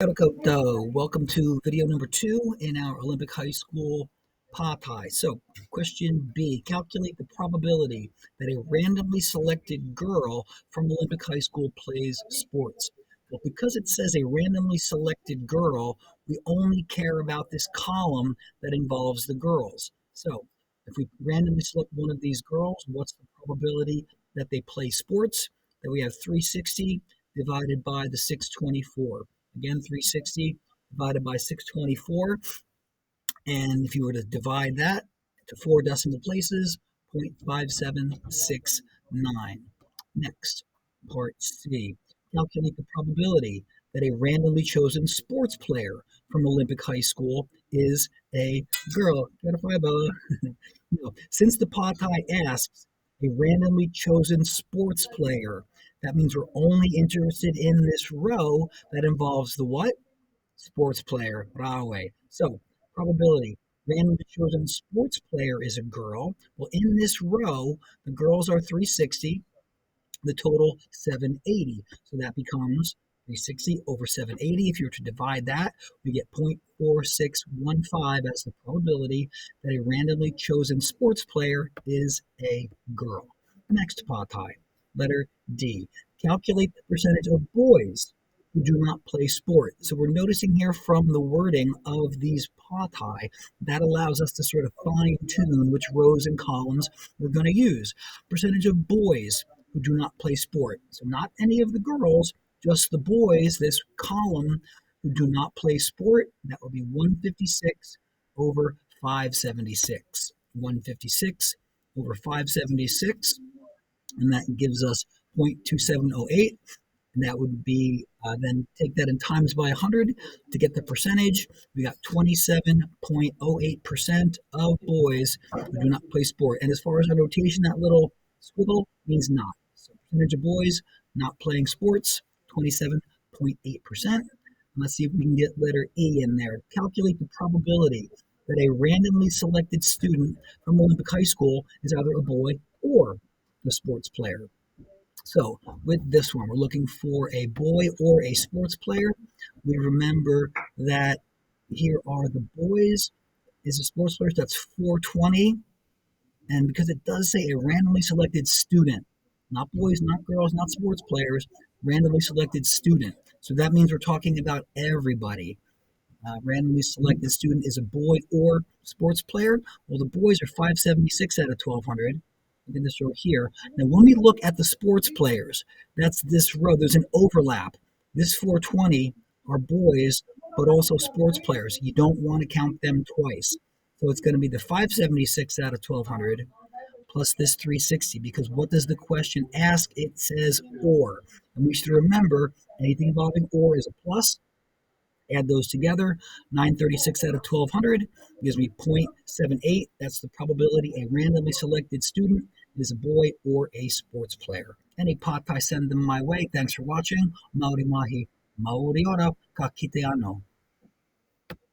Welcome to video number 2 in our Olympic High School pātai. So, question B, calculate the probability that a randomly selected girl from Olympic High School plays sports. Well, because it says a randomly selected girl, we only care about this column that involves the girls. So, if we randomly select one of these girls, what's the probability that they play sports? That we have 360 divided by the 624. Again, 360 divided by 624. And if you were to divide that to 4 decimal places, 0.5769. Next, part C. Calculate the probability that a randomly chosen sports player from Olympic High School is a girl. Got a five. No. Since the pātai asks a randomly chosen sports player, that means we're only interested in this row that involves the what? Sports player, Rawe. So, probability. Randomly chosen sports player is a girl. Well, in this row, the girls are 360, the total 780. So that becomes 360 over 780. If you were to divide that, we get 0.4615 as the probability that a randomly chosen sports player is a girl. Next pātai, letter D. Calculate the percentage of boys who do not play sport. So we're noticing here from the wording of these pātai, that allows us to sort of fine tune which rows and columns we're going to use. Percentage of boys who do not play sport. So not any of the girls, just the boys, this column who do not play sport, that will be 156 over 576. 156 over 576, and that gives us 0.2708. And that would be, then take that in times by 100 to get the percentage. We got 27.08% of boys who do not play sport. And as far as our notation, that little squiggle means not. So percentage of boys not playing sports, 27.8%. Let's see if we can get letter E in there. Calculate the probability that a randomly selected student from Olympic High School is either a boy or a sports player. So with this one, we're looking for a boy or a sports player. We remember that here are the boys is a sports player, so that's 420. And because it does say a randomly selected student, not boys, not girls, not sports players, randomly selected student. So that means we're talking about everybody. Randomly selected student is a boy or sports player. Well, the boys are 576 out of 1200. Look at this row here. Now, when we look at the sports players, that's this row. There's an overlap. This 420 are boys, but also sports players. You don't want to count them twice. So it's going to be the 576 out of 1200 plus this 360, because what does the question ask? It says or. And we should remember anything involving or is a plus. Add those together, 936 out of 1200 gives me 0.78. That's the probability a randomly selected student is a boy or a sports player. Any pātai, send them my way. Thanks for watching. Maori mahi, maori ora, ka kite anō.